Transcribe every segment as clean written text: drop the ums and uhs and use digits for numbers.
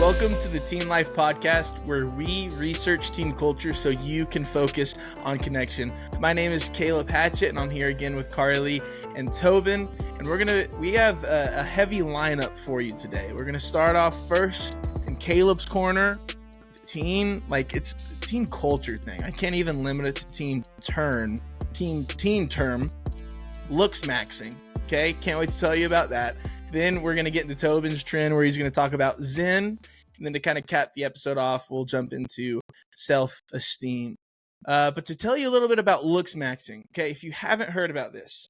Welcome to the Teen Life Podcast, where we research teen culture so you can focus on connection. My name is Hatchett, and I'm here again with Karlie and Tobin, and we have a heavy lineup for you today. We're gonna start off first in Caleb's corner, teen, like it's a teen culture thing. I can't even limit it to teen term, Looksmaxxing. Okay, can't wait to tell you about that. Then we're going to get into Tobin's trend, where he's going to talk about Zyn. And then to kind of cap the episode off, we'll jump into self-esteem. But to tell you a little bit about Looksmaxxing, okay, if you haven't heard about this,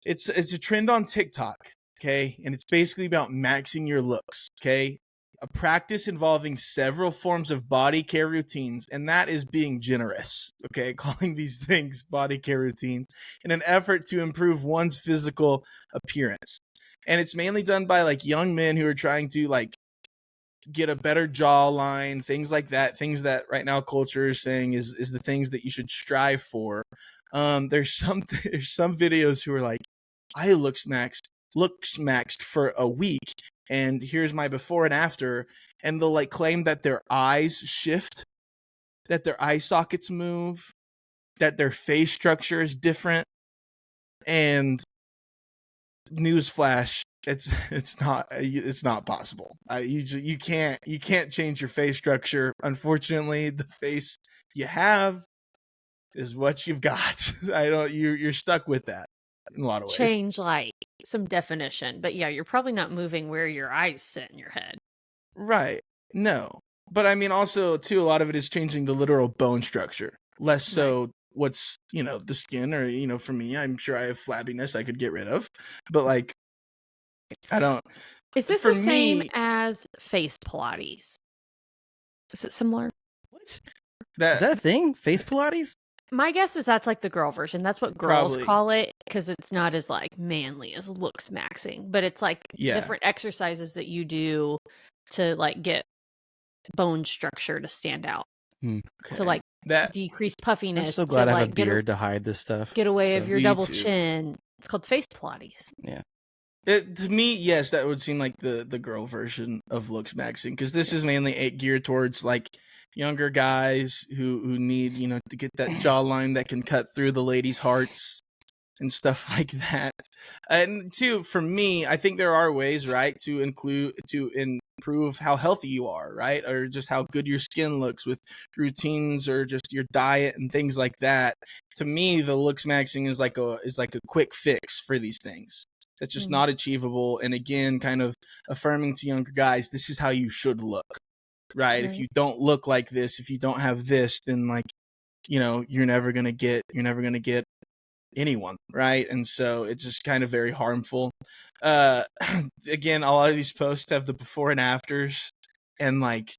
it's a trend on TikTok, okay? And it's basically about maxing your looks, okay? A practice involving several forms of body care routines, and that is being generous, okay? Calling these things body care routines in an effort to improve one's physical appearance. And it's mainly done by like young men who are trying to like get a better jawline, things like that, things that right now culture is saying is the things that you should strive for. There's some videos who are like, I looksmaxed for a week, and here's my before and after, and they'll like claim that their eyes shift, that their eye sockets move, that their face structure is different. And newsflash, it's not possible. You can't change your face structure. Unfortunately, the face you have is what you've got. You're stuck with that in a lot of ways. Change like some definition, but yeah, you're probably not moving where your eyes sit in your head. Right. No. But I mean, also too, a lot of it is changing the literal bone structure, less so right. What's, the skin, or, for me, I'm sure I have flabbiness I could get rid of, but like, I don't. Is this the same as face Pilates? Is it similar? What? Is that a thing? Face Pilates? My guess is that's like the girl version. That's what girls call it, because it's not as like manly as Looksmaxxing, but it's like different exercises that you do to like get bone structure to stand out. Okay. To like decrease puffiness. I'm so glad I have like a beard to hide this stuff. Get away of your double chin. It's called face Pilates. Yeah. To me, yes, that would seem like the girl version of Looksmaxxing, because this is mainly geared towards like younger guys who need, to get that jawline that can cut through the ladies' hearts and stuff like that. And two, for me, I think there are ways, right, to improve how healthy you are, right, or just how good your skin looks with routines or just your diet and things like that. To me, the Looksmaxxing is like a quick fix for these things. That's just not achievable. And again, kind of affirming to younger guys, this is how you should look, right? If you don't look like this, if you don't have this, then like, you're never going to get anyone, right? And so it's just kind of very harmful. Again, a lot of these posts have the before and afters, and like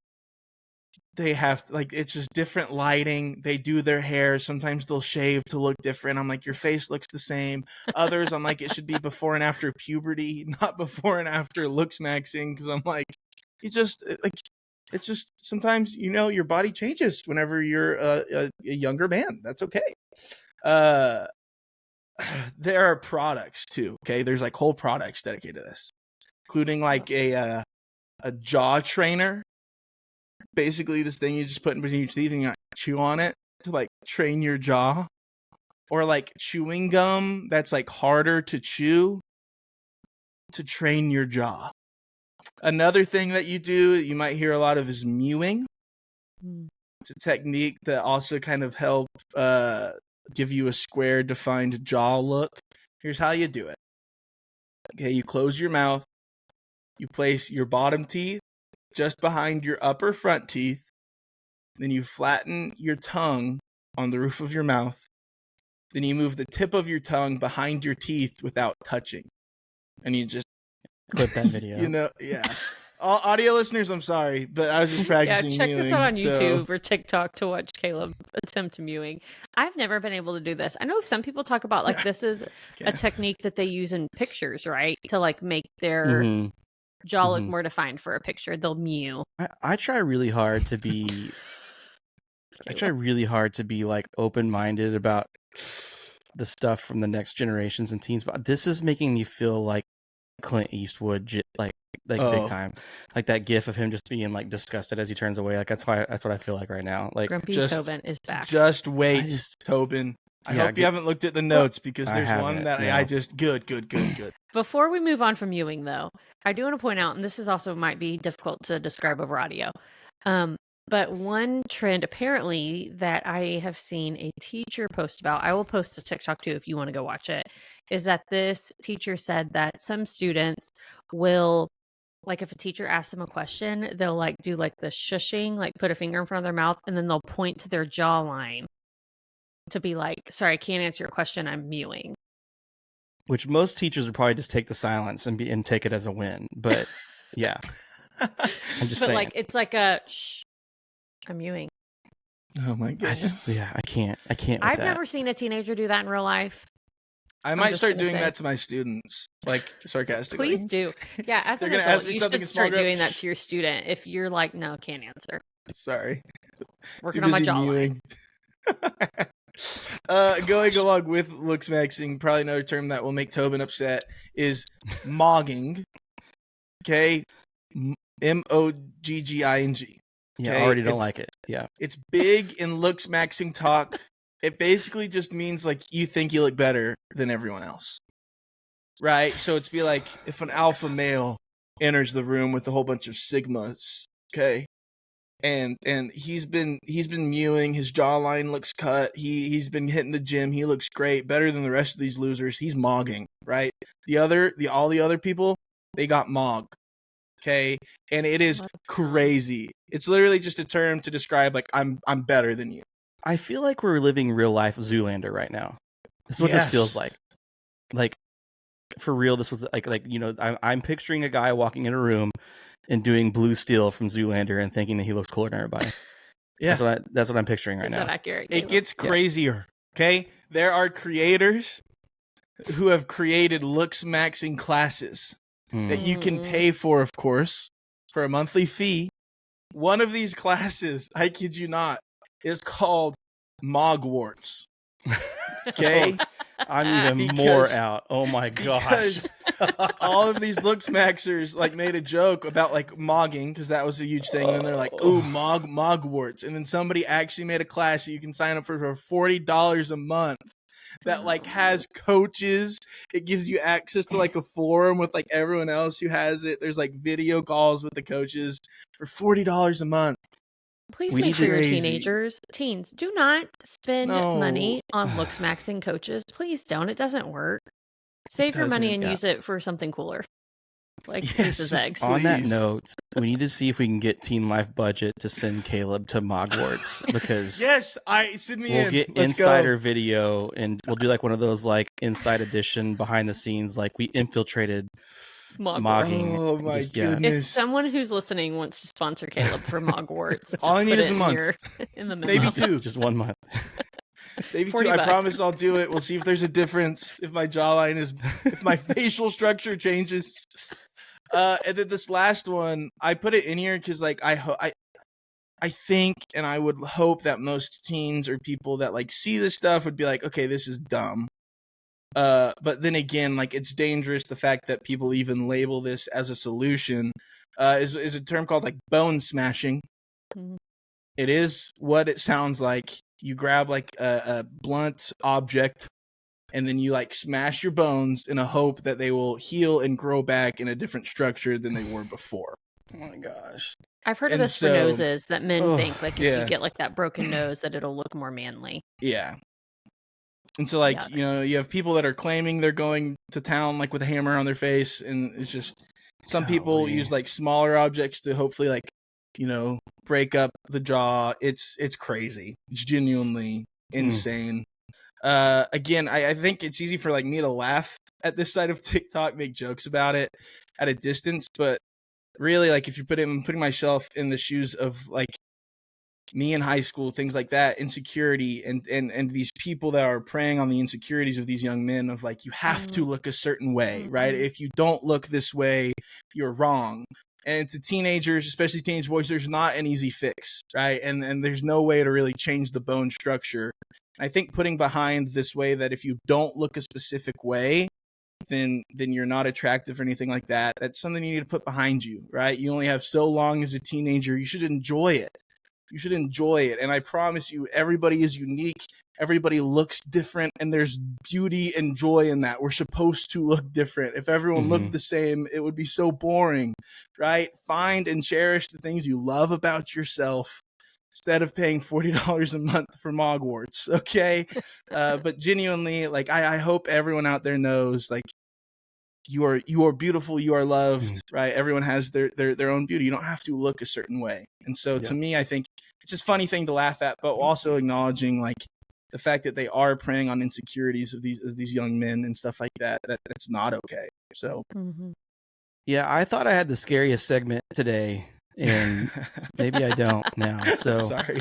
they have like, it's just different lighting. They do their hair. Sometimes they'll shave to look different. I'm like, your face looks the same. Others, I'm like, it should be before and after puberty, not before and after Looksmaxxing, because I'm like, it's just sometimes, your body changes whenever you're a younger man. That's okay. There are products too. Okay. There's like whole products dedicated to this, including like a jaw trainer. Basically, this thing you just put in between your teeth and you chew on it to like train your jaw, or like chewing gum that's like harder to chew to train your jaw. Another thing that you might hear a lot of is mewing. It's a technique that also kind of help give you a square defined jaw look. Here's how you do it. Okay, you close your mouth, you place your bottom teeth just behind your upper front teeth, then you flatten your tongue on the roof of your mouth, then you move the tip of your tongue behind your teeth without touching, and you just clip that video. All audio listeners, I'm sorry, but I was just practicing. Check mewing, this out on YouTube or TikTok to watch Caleb attempt mewing. I've never been able to do this. I know some people talk about like this is a technique that they use in pictures, right, to like make their jaw look more defined for a picture. They'll mew. I try really hard to be like open-minded about the stuff from the next generations and teens, but this is making me feel like Clint Eastwood, like like big time. Like that gif of him just being like disgusted as he turns away. Like that's what I feel like right now. Like Grumpy Tobin is back. Just wait, Tobin. I hope you haven't looked at the notes because there's one that I just good. Before we move on from Mewing, though, I do want to point out, and this is also might be difficult to describe over audio, but one trend apparently that I have seen a teacher post about, I will post a TikTok too if you want to go watch it, is that this teacher said that some students will, like if a teacher asks them a question, they'll like do like the shushing, like put a finger in front of their mouth, and then they'll point to their jawline to be like, sorry, I can't answer your question, I'm mewing. Which most teachers would probably just take the silence and take it as a win. But yeah, I'm just saying. Like it's like a shh, I'm mewing. Oh my goodness! I can't. I've never seen a teenager do that in real life. I might start doing that to my students, like sarcastically. Please do. Yeah, as an adult, you should start doing that to your student. If you're like, no, can't answer. Sorry, working on my jawline. Going along with Looksmaxxing, probably another term that will make Tobin upset is mogging. Okay, Mogging. Yeah, I already don't like it. Yeah, it's big in Looksmaxxing talk. It basically just means like you think you look better than everyone else, right? So it's be like if an alpha male enters the room with a whole bunch of sigmas, okay. And he's been mewing, his jawline looks cut, he's been hitting the gym, he looks great, better than the rest of these losers. He's mogging, right? All the other people, they got mogged. Okay? And it is crazy. It's literally just a term to describe like I'm better than you. I feel like we're living real life Zoolander right now. That's what this feels like. Like for real, this was like you know, I'm picturing a guy walking in a room and doing Blue Steel from Zoolander and thinking that he looks cooler than everybody. Yeah, that's what I'm picturing right now. Is that accurate? It gets crazier. Okay, there are creators who have created Looksmaxxing classes that you can pay for, of course, for a monthly fee. One of these classes, I kid you not, is called Mogwarts. Okay. I'm even more out. Oh my gosh. All of these Looksmaxxers like made a joke about like mogging because that was a huge thing. And then they're like, ooh, Mogwarts. And then somebody actually made a class that you can sign up for $40 a month that like has coaches. It gives you access to like a forum with like everyone else who has it. There's like video calls with the coaches for $40 a month. Please make sure your teens, do not spend money on Looksmaxxing coaches. Please don't. It doesn't work. Save your money and use it for something cooler. Like Lisa's eggs. On that note, we need to see if we can get Teen Life Budget to send Caleb to Mogwarts because send me we'll get insider video and we'll do like one of those like inside edition behind the scenes like we infiltrated Mogging. Oh my goodness! If someone who's listening wants to sponsor Caleb for Mogwarts, all I need is a month. In the maybe 2, just 1 month. Maybe 2. I promise I'll do it. We'll see if there's a difference. If my jawline if my facial structure changes. And then this last one, I put it in here because like I think and I would hope that most teens or people that like see this stuff would be like, okay, this is dumb. But then again, like it's dangerous. The fact that people even label this as a solution is a term called like bonesmashing. Mm-hmm. It is what it sounds like. You grab like a blunt object and then you like smash your bones in a hope that they will heal and grow back in a different structure than they were before. Oh my gosh. I've heard of this for noses that men think like if you get like that broken nose that it'll look more manly. Yeah. And so, like, you know, you have people that are claiming they're going to town, like, with a hammer on their face. And it's just, some people use, like, smaller objects to hopefully, like, you know, break up the jaw. It's crazy. It's genuinely insane. Again, I think it's easy for, like, me to laugh at this side of TikTok, make jokes about it at a distance. But really, like, if you're putting myself in the shoes of, like, me in high school, things like that, insecurity and these people that are preying on the insecurities of these young men of like, you have to look a certain way, right? If you don't look this way, you're wrong. And to teenagers, especially teenage boys, there's not an easy fix, right? And there's no way to really change the bone structure. I think putting behind this way that if you don't look a specific way, then you're not attractive or anything like that. That's something you need to put behind you, right? You only have so long as a teenager. You should enjoy it. You should enjoy it. And I promise you, everybody is unique. Everybody looks different, and there's beauty and joy in that. We're supposed to look different. If everyone looked the same, it would be so boring, right? Find and cherish the things you love about yourself instead of paying $40 a month for Mogwarts, okay? But genuinely, like, I hope everyone out there knows, like, you are beautiful, you are loved, right? Everyone has their own beauty. You don't have to look a certain way. And so to me, I think it's just a funny thing to laugh at, but also acknowledging, like, the fact that they are preying on insecurities of these young men and stuff like that, that's not okay. So yeah, I thought I had the scariest segment today, and maybe I don't now. So sorry.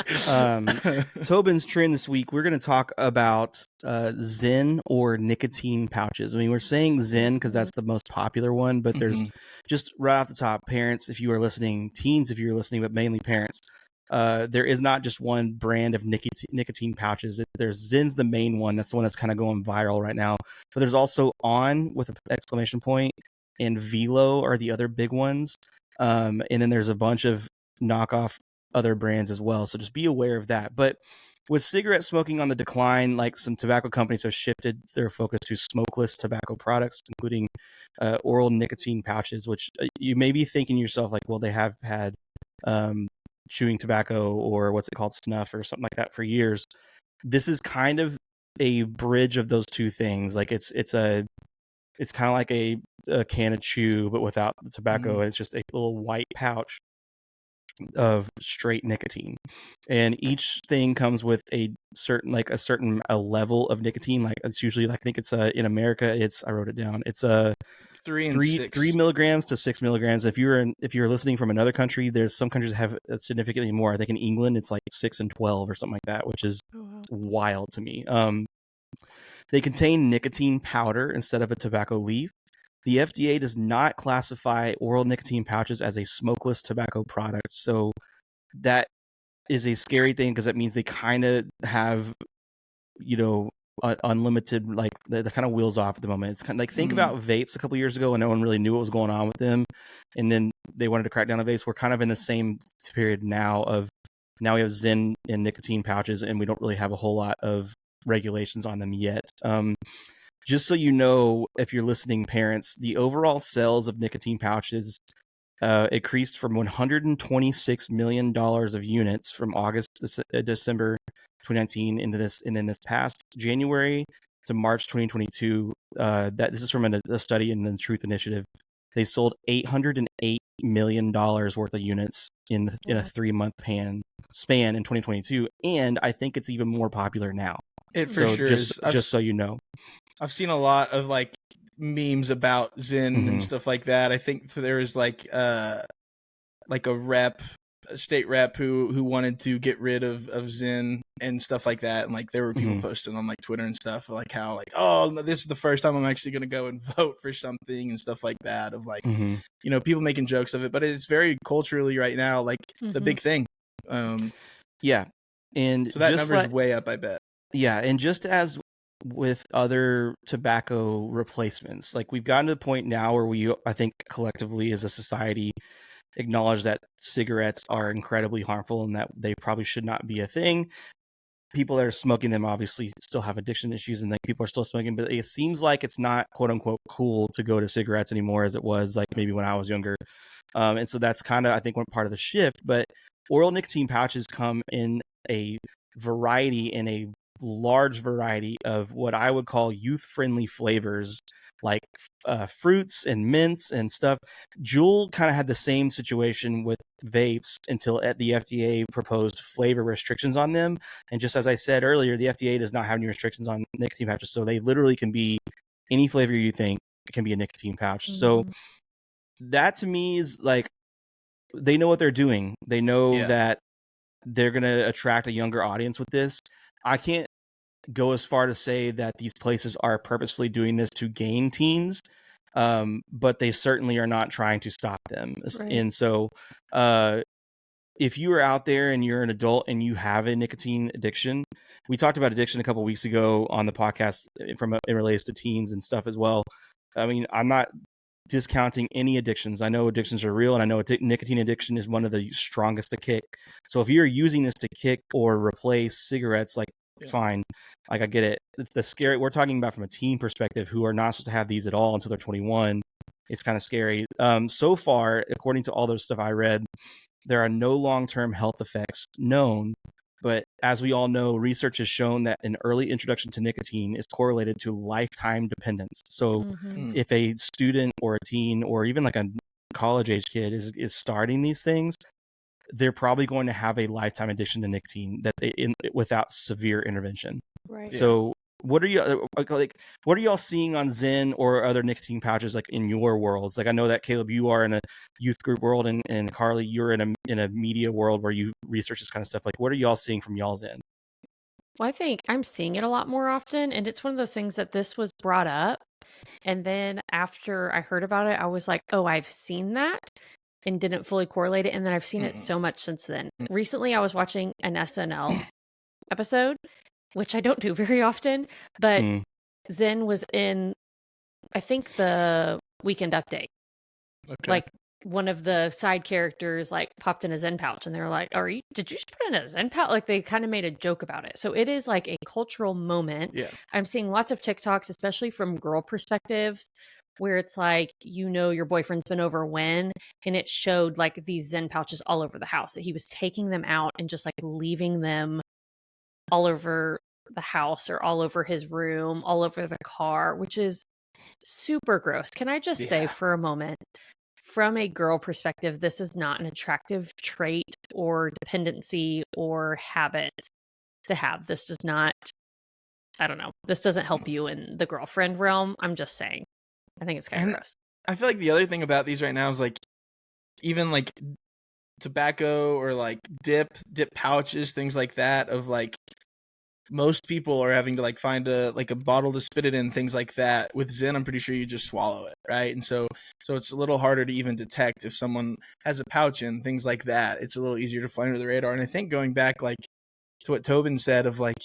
Tobin's trend this week, we're going to talk about Zyn or nicotine pouches. I mean, we're saying Zyn because that's the most popular one, but there's just right off the top, parents, if you are listening, teens, if you're listening, but mainly parents, there is not just one brand of nicotine pouches. There's Zyn's the main one. That's the one that's kind of going viral right now. But there's also On with an exclamation point, and Velo are the other big ones. And then there's a bunch of knockoff other brands as well. So just be aware of that. But with cigarette smoking on the decline, like, some tobacco companies have shifted their focus to smokeless tobacco products, including oral nicotine pouches, which you may be thinking to yourself, like, well, they have had chewing tobacco, or what's it called, snuff or something like that, for years. This is kind of a bridge of those two things. Like, it's kind of like a can of chew, but without the tobacco. It's just a little white pouch of straight nicotine, and each thing comes with a certain level of nicotine. Like, it's usually, I think it's in America, I wrote it down, it's 3 milligrams to 6 milligrams. If you're listening from another country, there's some countries that have significantly more. I think in England it's like 6 and 12 or something like that, which is wild to me. They contain nicotine powder instead of a tobacco leaf. The FDA does not classify oral nicotine pouches as a smokeless tobacco product. So that is a scary thing, because that means they kind of have, unlimited, like, the kind of wheels off at the moment. It's kind of like, think about vapes a couple years ago, and no one really knew what was going on with them, and then they wanted to crack down on vapes. We're kind of in the same period now we have Zyn and nicotine pouches, and we don't really have a whole lot of regulations on them yet. Just so you know, if you're listening, parents, the overall sales of nicotine pouches increased from $126 million of units from August to December 2019 and then this past January to March 2022. This is from a study in the Truth Initiative. They sold $808 million worth of units in a 3-month span in 2022, and I think it's even more popular now. It for sure is. Just so you know. I've seen a lot of, like, memes about Zyn and stuff like that. I think there was like a state rep who wanted to get rid of Zyn and stuff like that, and, like, there were people posting on, like, Twitter and stuff, like, how, like, oh, this is the first time I'm actually gonna go and vote for something and stuff like that, of, like, people making jokes of it, but it's very culturally right now, like, the big thing. Yeah, and so that number's way up, I bet. Yeah, and just as with other tobacco replacements, like, we've gotten to the point now where I think collectively as a society, acknowledge that cigarettes are incredibly harmful and that they probably should not be a thing. People that are smoking them obviously still have addiction issues, and people are still smoking, but it seems like it's not, quote unquote, cool to go to cigarettes anymore as it was, like, maybe when I was younger. And so that's kind of, I think, one part of the shift. But oral nicotine pouches come in a large variety of what I would call youth-friendly flavors, like fruits and mints and stuff. Juul kind of had the same situation with vapes until the FDA proposed flavor restrictions on them. And just as I said earlier, the FDA does not have any restrictions on nicotine pouches, so they literally can be any flavor you think can be a nicotine pouch. So that to me is like, they know what they're doing. They know that they're going to attract a younger audience with this. I can't go as far to say that these places are purposefully doing this to gain teens, but they certainly are not trying to stop them. Right. And so if you are out there and you're an adult and you have a nicotine addiction, we talked about addiction a couple of weeks ago on the podcast in relates to teens and stuff as well. I mean, I'm not discounting any addictions. I know addictions are real, and I know nicotine addiction is one of the strongest to kick. So if you're using this to kick or replace cigarettes, like fine, like I get it. The scary, we're talking about from a teen perspective, who are not supposed to have these at all until they're 21. It's kind of scary. So far, according to all the stuff I read, there are no long-term health effects known. But as we all know, research has shown that an early introduction to nicotine is correlated to lifetime dependence. So if a student or a teen or even like a college age kid is starting these things, they're probably going to have a lifetime addiction to nicotine without severe intervention. Right. So what are you what are y'all seeing on Zyn or other nicotine pouches like in your worlds? Like I know that Caleb, you are in a youth group world, and Karlie, you're in a media world where you research this kind of stuff. Like what are y'all seeing from y'all's end? Well, I think I'm seeing it a lot more often, and it's one of those things that this was brought up, and then after I heard about it, I was like, oh, I've seen that, and didn't fully correlate it, and then I've seen it so much since then. Recently, I was watching an SNL episode, which I don't do very often, but Zyn was in, I think, the Weekend Update. Okay. Like one of the side characters like popped in a Zyn pouch, and they were like, did you just put in a Zyn pouch? Like they kind of made a joke about it. So it is like a cultural moment. Yeah. I'm seeing lots of TikToks, especially from girl perspectives, where it's like, your boyfriend's been over when, and it showed like these Zyn pouches all over the house, that he was taking them out and just like leaving them all over the house or all over his room, all over the car, which is super gross. Can I just say for a moment, from a girl perspective, this is not an attractive trait or dependency or habit to have. This does not, I don't know, this doesn't help you in the girlfriend realm. I'm just saying. I think it's kind of gross. I feel like the other thing about these right now is like, even like tobacco or like dip pouches, things like that, of like, most people are having to like find a bottle to spit it in, things like that. With Zyn, I'm pretty sure you just swallow it, right? And so it's a little harder to even detect if someone has a pouch in, things like that. It's a little easier to fly under the radar. And I think going back like to what Tobin said of like,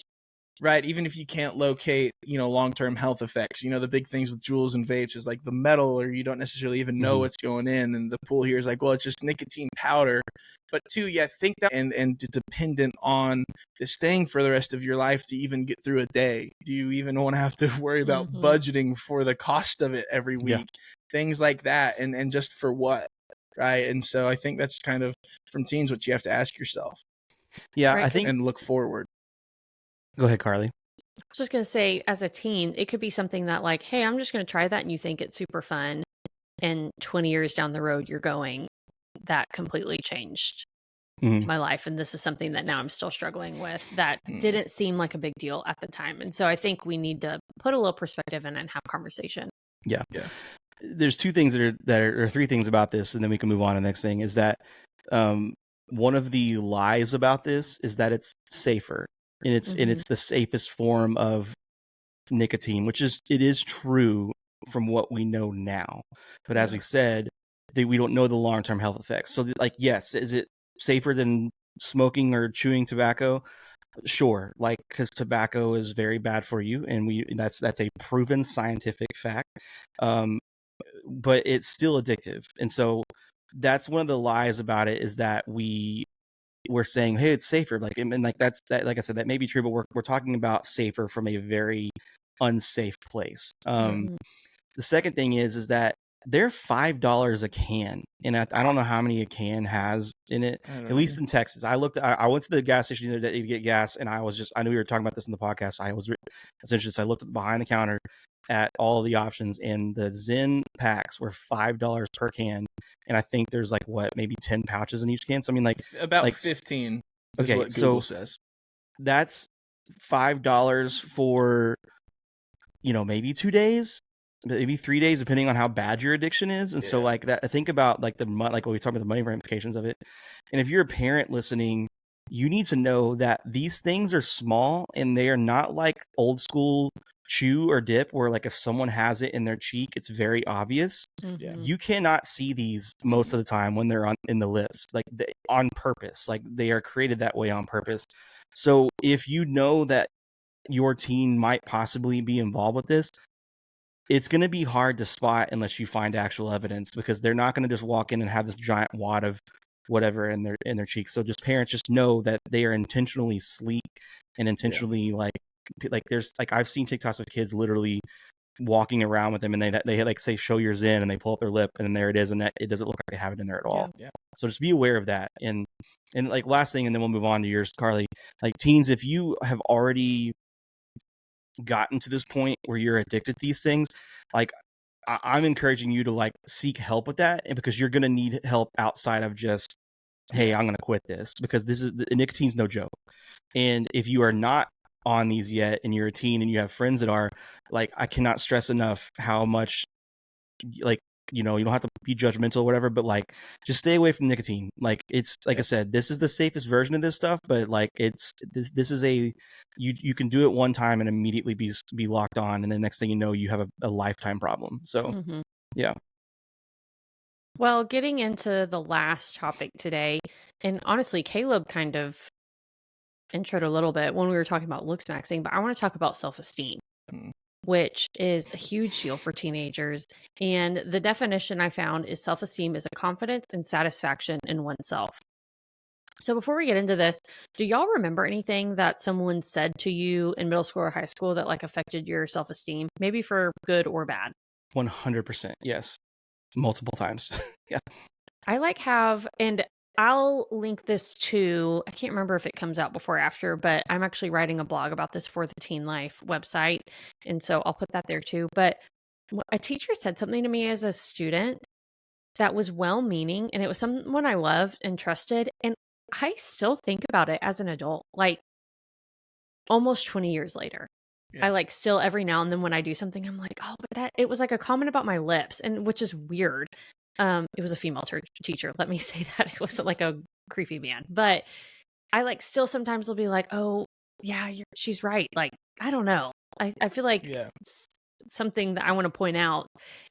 right, even if you can't locate, long-term health effects, the big things with jewels and vapes is like the metal, or you don't necessarily even know what's going in. And the pool here is like, well, it's just nicotine powder. But two, think that and dependent on this thing for the rest of your life to even get through a day. Do you even want to have to worry about budgeting for the cost of it every week? Yeah. Things like that. And just for what? Right. And so I think that's kind of from teens what you have to ask yourself. Yeah, right, I think. And look forward. Go ahead, Karlie. I was just going to say, as a teen, it could be something that like, hey, I'm just going to try that, and you think it's super fun. And 20 years down the road, you're going, that completely changed my life. And this is something that now I'm still struggling with that didn't seem like a big deal at the time. And so I think we need to put a little perspective in and have conversation. Yeah. There's two things or three things about this, and then we can move on to the next thing, is that one of the lies about this is that it's safer. And it's the safest form of nicotine, which it is true from what we know now. But as we said, we don't know the long-term health effects. So like, yes, is it safer than smoking or chewing tobacco? Sure, like, because tobacco is very bad for you, and that's a proven scientific fact. But it's still addictive, and so that's one of the lies about it, is that we're saying, hey, it's safer. Like, and like that, like I said, that may be true, but we're talking about safer from a very unsafe place. The second thing is that they're $5 a can, and I don't know how many a can has in it. At least in Texas, I went to the gas station the other day to get gas, and I knew we were talking about this in the podcast. I looked behind the counter at all the options, and the Zyn packs were $5 per can, and I think there's like maybe 10 pouches in each can. So I mean, like about 15 is what Google says. That's $5 for maybe 2 days, maybe 3 days, depending on how bad your addiction is. And so like that, I think about like like when we talk about the money ramifications of it. And if you're a parent listening, you need to know that these things are small, and they are not like old school chew or dip where like if someone has it in their cheek, it's very obvious. You cannot see these most of the time when they're in the lips, like on purpose. Like they are created that way on purpose. So if you know that your teen might possibly be involved with this, it's going to be hard to spot unless you find actual evidence, because they're not going to just walk in and have this giant wad of whatever in their cheeks. So just parents just know that they are intentionally sleek and intentionally like there's like, I've seen TikToks of kids literally walking around with them, and they like say show your Zyn, and they pull up their lip, and then there it is, and it doesn't look like they have it in there at all. Yeah. So just be aware of that. And like last thing, and then we'll move on to yours, Karlie. Like teens, if you have already gotten to this point where you're addicted to these things, like I'm encouraging you to like seek help with that, and because you're going to need help outside of just, hey, I'm going to quit this, because nicotine's no joke. And if you are not on these yet and you're a teen and you have friends that are, like, I cannot stress enough how much, like, you don't have to be judgmental or whatever, but like just stay away from nicotine. Like, it's like I said, this is the safest version of this stuff, but like this is you can do it one time and immediately be locked on, and the next thing you know, you have a lifetime problem. So yeah. Well, getting into the last topic today, and honestly, Caleb kind of introed a little bit when we were talking about Looksmaxxing, but I want to talk about self-esteem, which is a huge deal for teenagers. And the definition I found is self-esteem is a confidence and satisfaction in oneself. So before we get into this, do y'all remember anything that someone said to you in middle school or high school that like affected your self-esteem, maybe for good or bad? 100%. Yes. Multiple times. Yeah. I like have, and I'll link this to, I can't remember if it comes out before or after, but I'm actually writing a blog about this for the Teen Life website. And so I'll put that there too. But a teacher said something to me as a student that was well-meaning, and it was someone I loved and trusted. And I still think about it as an adult, like almost 20 years later. Yeah. I like still every now and then when I do something, I'm like, oh, but it was like a comment about my lips, and which is weird. It was a female teacher. Let me say that. It wasn't like a creepy man, but I like still sometimes will be like, oh yeah, she's right. Like, I don't know. I feel like something that I want to point out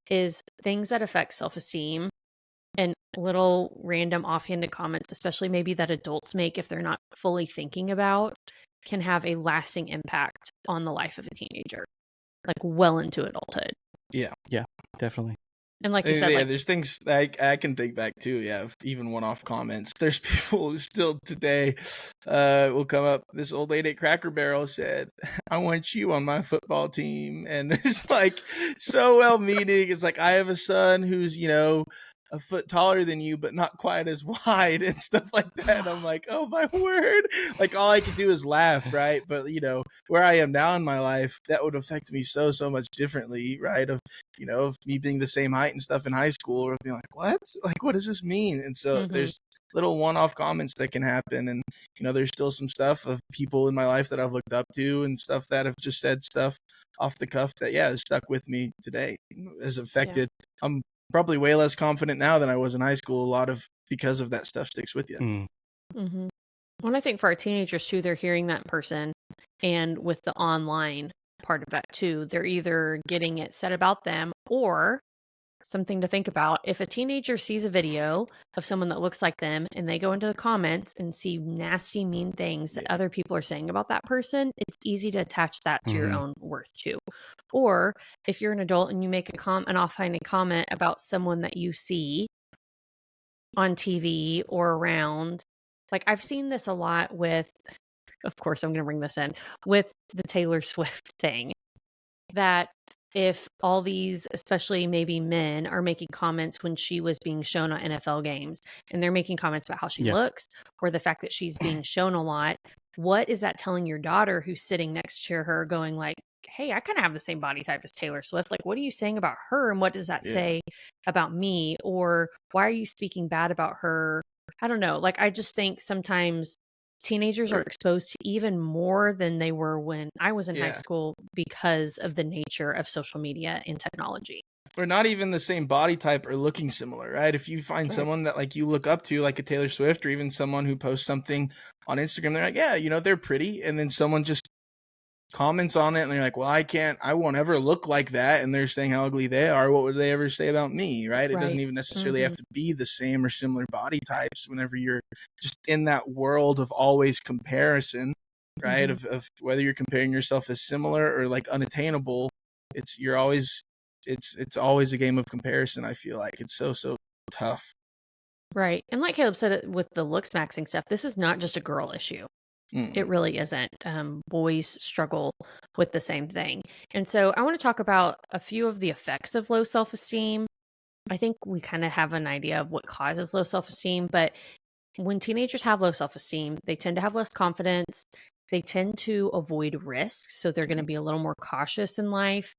is things that affect self-esteem and little random offhanded comments, especially maybe that adults make if they're not fully thinking about, can have a lasting impact on the life of a teenager, like well into adulthood. Yeah, definitely. And like you said, like, there's things I can think back too. Yeah, even one-off comments. There's people who still today will come up. This old lady at Cracker Barrel said, "I want you on my football team," and it's like so well-meaning. It's like, I have a son who's a foot taller than you, but not quite as wide and stuff like that. I'm like, oh my word. Like, all I could do is laugh, right? But where I am now in my life, that would affect me so much differently, right? Of me being the same height and stuff in high school, or being like, what? Like, what does this mean? And so there's little one-off comments that can happen. And there's still some stuff of people in my life that I've looked up to, and stuff that have just said stuff off the cuff that has stuck with me today, has affected. I'm probably way less confident now than I was in high school. A lot of because of that stuff sticks with you. Well, I think for our teenagers too, they're hearing that person, and with the online part of that too, they're either getting it said about them, or something to think about. If a teenager sees a video of someone that looks like them and they go into the comments and see nasty, mean things that other people are saying about that person, it's easy to attach that to your own worth too. Or if you're an adult and you make an offhanded comment about someone that you see on TV or around, like I've seen this a lot with, of course I'm going to bring this in, with the Taylor Swift thing, that if all these, especially maybe men, are making comments when she was being shown on NFL games, and they're making comments about how she looks, or the fact that she's being shown a lot, what is that telling your daughter who's sitting next to her going like, hey, I kind of have the same body type as Taylor Swift. Like, what are you saying about her? And what does that say about me? Or why are you speaking bad about her? I don't know. Like, I just think sometimes teenagers are exposed to even more than they were when I was in high school, because of the nature of social media and technology. Or not even the same body type or looking similar, right? If you find someone that like you look up to, like a Taylor Swift, or even someone who posts something on Instagram, they're like, they're pretty. And then someone just comments on it and they're like, well, I won't ever look like that. And they're saying how ugly they are. What would they ever say about me? Right. It doesn't even necessarily have to be the same or similar body types whenever you're just in that world of always comparison, right? Of whether you're comparing yourself as similar or like unattainable, you're always it's always a game of comparison. I feel like it's so tough. Right. And like Caleb said with the Looksmaxxing stuff, this is not just a girl issue. It really isn't. Boys struggle with the same thing. And so I want to talk about a few of the effects of low self-esteem. I think we kind of have an idea of what causes low self-esteem, but when teenagers have low self-esteem, they tend to have less confidence. They tend to avoid risks. So they're going to be a little more cautious in life.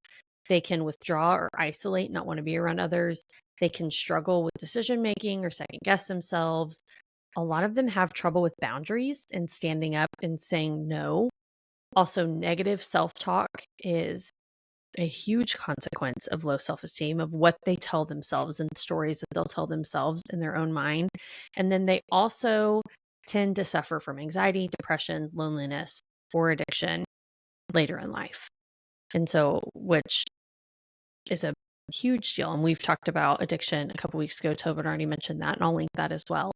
They can withdraw or isolate, not want to be around others. They can struggle with decision making or second guess themselves. A lot of them have trouble with boundaries and standing up and saying no. Also, negative self-talk is a huge consequence of low self-esteem, of what they tell themselves and stories that they'll tell themselves in their own mind. And then they also tend to suffer from anxiety, depression, loneliness, or addiction later in life. And so, which is a huge deal. And we've talked about addiction a couple weeks ago. Tobin already mentioned that, and I'll link that as well.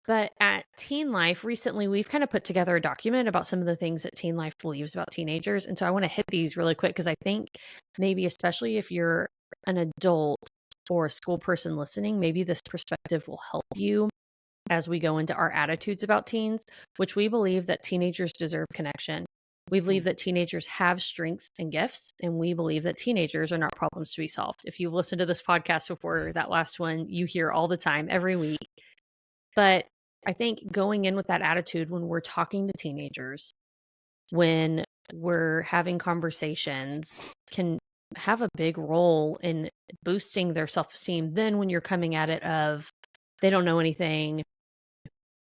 But at Teen Life, recently, we've kind of put together a document about some of the things that Teen Life believes about teenagers. And so I want to hit these really quick because I think maybe, especially if you're an adult or a school person listening, maybe this perspective will help you as we go into our attitudes about teens, which we believe that teenagers deserve connection. We believe that teenagers have strengths and gifts, and we believe that teenagers are not problems to be solved. If you've listened to this podcast before, that last one, you hear all the time, every week. But I think going in with that attitude when we're talking to teenagers, when we're having conversations, can have a big role in boosting their self-esteem. Then when you're coming at it of, they don't know anything,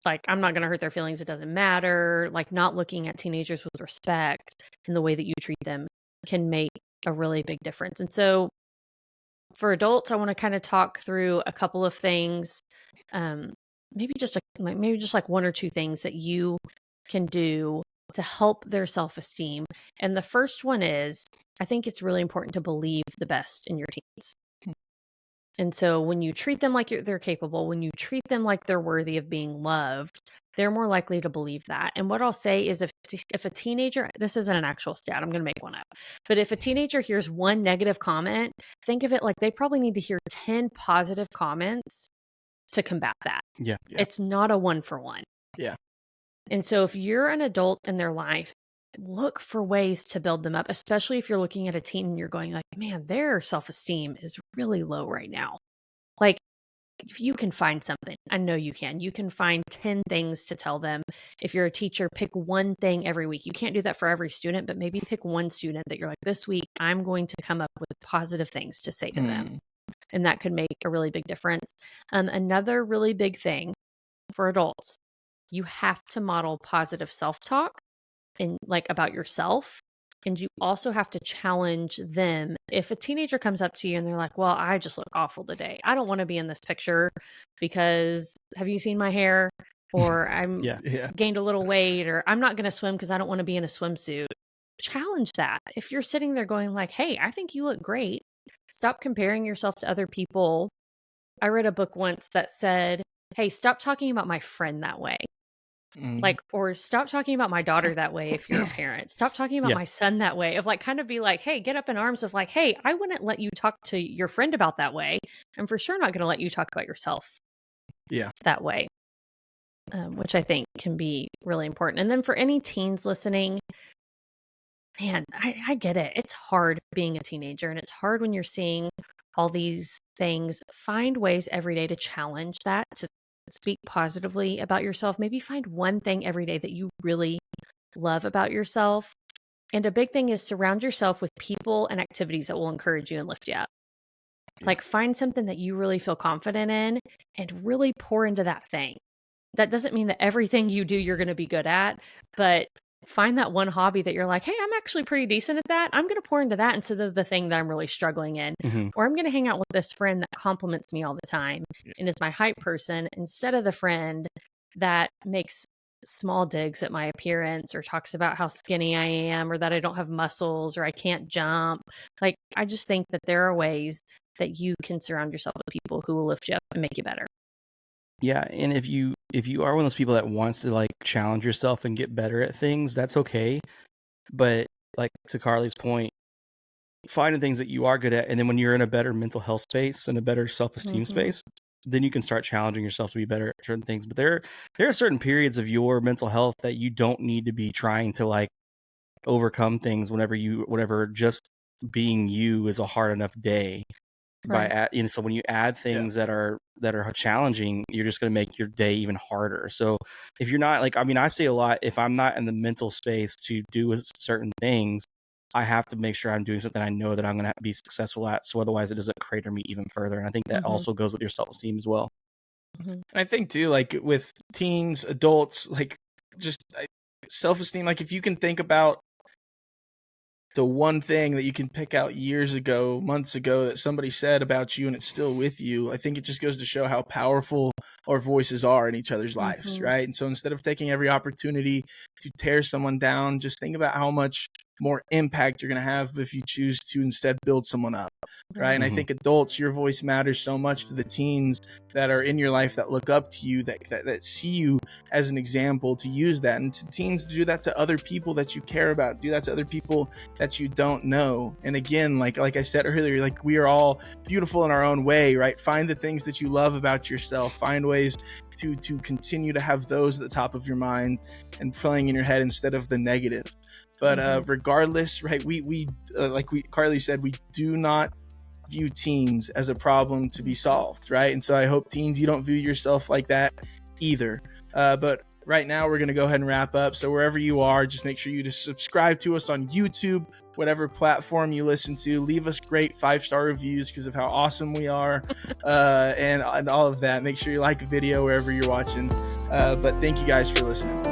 like, I'm not going to hurt their feelings, it doesn't matter, like not looking at teenagers with respect and the way that you treat them can make a really big difference. And so for adults, I want to kind of talk through a couple of things, maybe just like one or two things that you can do to help their self-esteem. And the first one is, I think it's really important to believe the best in your teens. And so when you treat them like they're capable, when you treat them like they're worthy of being loved, they're more likely to believe that. And what I'll say is if a teenager, this isn't an actual stat, I'm going to make one up, but if a teenager hears one negative comment, think of it like they probably need to hear 10 positive comments to combat that. Yeah. It's not a 1-for-1. Yeah. And so if you're an adult in their life, look for ways to build them up, especially if you're looking at a teen and you're going like, man, their self-esteem is really low right now. Like, if you can find something, I know you can find 10 things to tell them. If you're a teacher, pick one thing every week. You can't do that for every student, but maybe pick one student that you're like, this week, I'm going to come up with positive things to say to them. And that could make a really big difference. Another really big thing for adults, you have to model positive self-talk and like about yourself. And you also have to challenge them. If a teenager comes up to you and they're like, well, I just look awful today, I don't want to be in this picture because have you seen my hair? Or I'm gained a little weight, or I'm not going to swim because I don't want to be in a swimsuit. Challenge that. If you're sitting there going like, hey, I think you look great, stop comparing yourself to other people. I read a book once that said, hey, stop talking about my friend that way. Like, or stop talking about my daughter that way if you're a parent. Stop talking about my son that way. Of like, kind of be like, hey, get up in arms of like, hey, I wouldn't let you talk to your friend about that way. I'm for sure not going to let you talk about yourself that way, which I think can be really important. And then for any teens listening, man, I get it. It's hard being a teenager, and it's hard when you're seeing all these things. Find ways every day to challenge that, to speak positively about yourself. Maybe find one thing every day that you really love about yourself. And a big thing is surround yourself with people and activities that will encourage you and lift you up. Like, find something that you really feel confident in and really pour into that thing. That doesn't mean that everything you do you're going to be good at, but find that one hobby that you're like, hey, I'm actually pretty decent at that. I'm going to pour into that instead of the thing that I'm really struggling in. Or I'm going to hang out with this friend that compliments me all the time and is my hype person instead of the friend that makes small digs at my appearance or talks about how skinny I am or that I don't have muscles or I can't jump. Like, I just think that there are ways that you can surround yourself with people who will lift you up and make you better. Yeah, and if you are one of those people that wants to like challenge yourself and get better at things, that's okay. But like to Karlie's point, finding things that you are good at. And then when you're in a better mental health space and a better self-esteem space, then you can start challenging yourself to be better at certain things. But there are certain periods of your mental health that you don't need to be trying to like overcome things whenever just being you is a hard enough day. Right. So when you add things that are challenging, you're just going to make your day even harder. So if you're not like, I mean, I say a lot, if I'm not in the mental space to do certain things, I have to make sure I'm doing something I know that I'm going to be successful at. So otherwise it doesn't crater me even further. And I think that also goes with your self-esteem as well. And I think too, like with teens, adults, like just self-esteem, like if you can think about the one thing that you can pick out years ago, months ago, that somebody said about you and it's still with you, I think it just goes to show how powerful our voices are in each other's lives, right? And so instead of taking every opportunity to tear someone down, just think about how much more impact you're going to have if you choose to instead build someone up, right? And I think adults, your voice matters so much to the teens that are in your life that look up to you, that see you as an example, to use that, and to teens to do that to other people that you care about, do that to other people that you don't know. And again, like I said earlier, like we are all beautiful in our own way, right? Find the things that you love about yourself, find ways to continue to have those at the top of your mind and playing in your head instead of the negative. But regardless, right, we Karlie said, we do not view teens as a problem to be solved, right? And so I hope teens, you don't view yourself like that either. But right now we're going to go ahead and wrap up. So wherever you are, just make sure you just subscribe to us on YouTube, whatever platform you listen to. Leave us great 5-star reviews because of how awesome we are, and all of that. Make sure you like a video wherever you're watching. But thank you guys for listening.